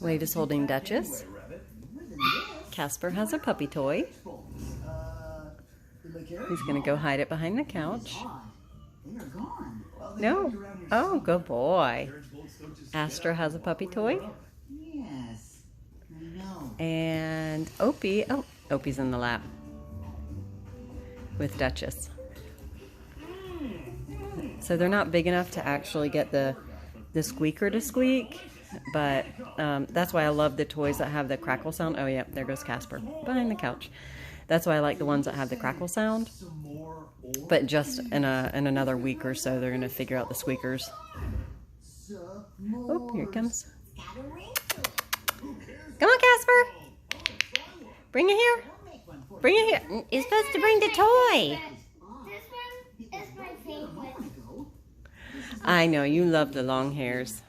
Wade is holding Duchess. Casper has a puppy toy. He's going to go hide it behind the couch. No. Oh, good boy. Astra has a puppy toy. And Opie. Oh, Opie's in the lap with Duchess. So they're not big enough to actually get the squeaker to squeak, but that's why I love the toys that have the crackle sound. Oh yeah, there goes Casper behind the couch. That's why I like the ones that have the crackle sound. But just in another week or so, they're going to figure out the squeakers. Oh, here it comes. Come on, Casper. Bring it here. Bring it here. You're supposed to bring the toy. This one is my favorite. I know, you love the long hairs.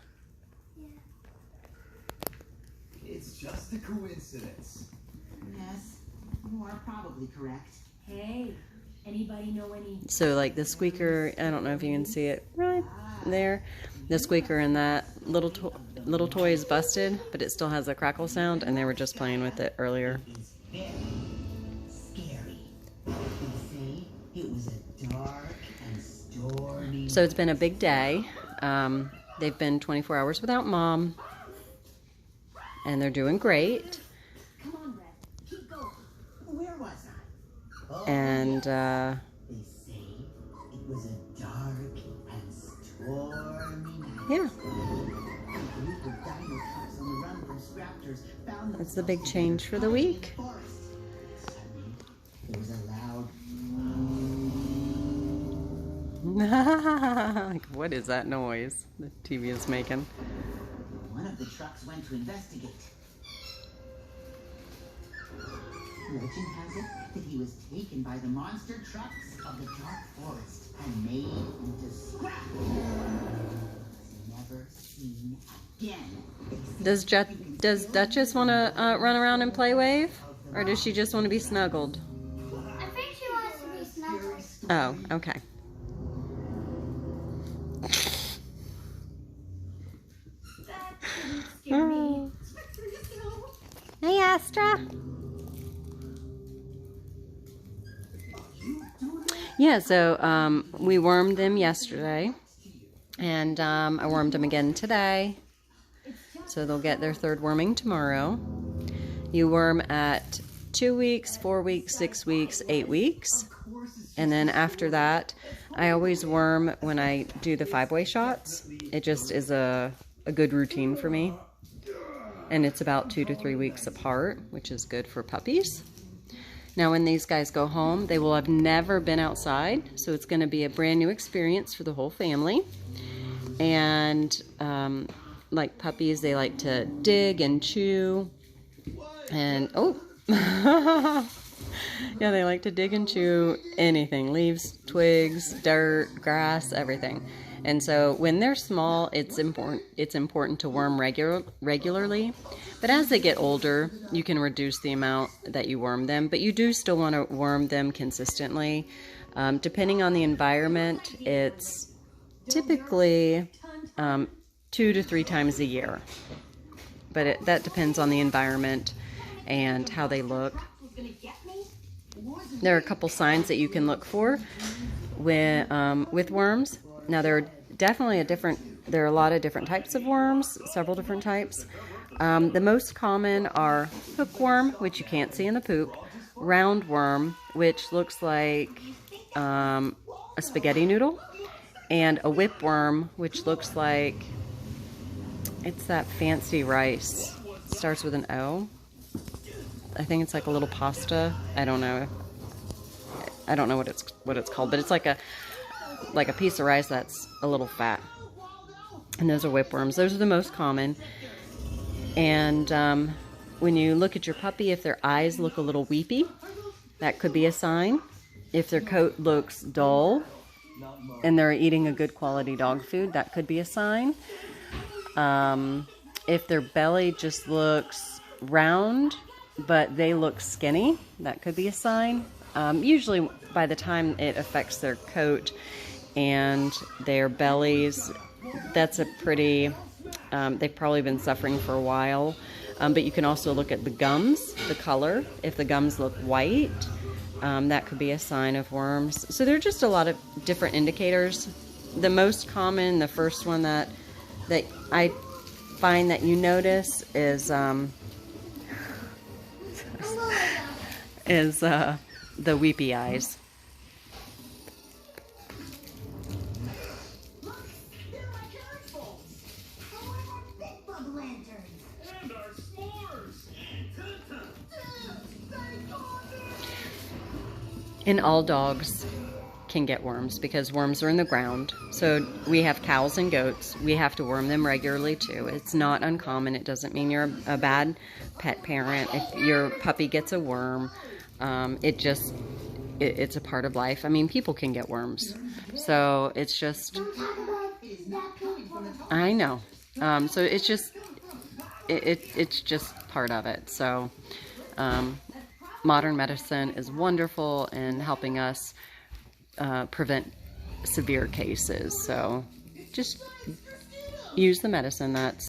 It's just a coincidence. Yes, you are probably correct. Hey, anybody know any? So like the squeaker, I don't know if you can see it right there. The squeaker in that little toy is busted, but it still has a crackle sound, and they were just playing with it earlier. Very scary. You see, it was a dark and stormy. So it's been a big day. They've been 24 hours without Mom, and they're doing great. Come on, Red. Keep going. Where was I? Oh, And they say it was a dark and stormy night. yeah, A group of dino pups on the run from scrappers found that's the big change for the week. forest. Suddenly, there was a loud Like, what is that noise the TV is making? One of the trucks went to investigate. Legend has it that he was taken by the monster trucks of the dark forest and made into scrap. Never seen again. Does Duchess want to run around and play Wave? Or does she just want to be snuggled? I think she wants to be snuggled. Oh, okay. That didn't scare me. Hey, Astra. Yeah, so we wormed them yesterday, and I wormed them again today, so they'll get their third worming tomorrow. You worm at 2 weeks, 4 weeks, 6 weeks, 8 weeks, and then after that, I always worm when I do the 5-way shots. It just is a good routine for me, and it's about 2 to 3 weeks apart, which is good for puppies. Now when these guys go home, they will have never been outside, so it's going to be a brand new experience for the whole family. And like puppies, they like to dig and chew, and oh, yeah, they like to dig and chew anything, leaves, twigs, dirt, grass, everything. And so when they're small, it's important to worm regularly. But as they get older, you can reduce the amount that you worm them, but you do still want to worm them consistently. Depending on the environment, it's typically 2 to 3 times a year. But that depends on the environment and how they look. There are a couple signs that you can look for with worms. Now there are definitely there are a lot of different types of worms, several different types. The most common are hookworm, which you can't see in the poop, roundworm, which looks like a spaghetti noodle, and a whipworm, which looks like it's that fancy rice. It starts with an O. I think it's like a little pasta. I don't know what it's called, but it's like a piece of rice that's a little fat. And those are whipworms. Those are the most common. And when you look at your puppy, if their eyes look a little weepy, that could be a sign. If their coat looks dull and they're eating a good quality dog food, that could be a sign. If their belly just looks round but they look skinny, that could be a sign. Usually by the time it affects their coat and their bellies, that's a pretty they've probably been suffering for a while. But you can also look at the gums, the color. If the gums look white, that could be a sign of worms. So there are just a lot of different indicators. The most common, the first one that I find that you notice is the weepy eyes. Look, there are my careful. And one of our big bug lanterns. And our s'mores. Thank God. And all dogs can get worms because worms are in the ground. So we have cows and goats. We have to worm them regularly too. It's not uncommon. It doesn't mean you're a bad pet parent if your puppy gets a worm. It's a part of life. I mean, people can get worms. So it's just, I know. So it's just, it's just part of it. So modern medicine is wonderful in helping us prevent severe cases. So just use the medicine that's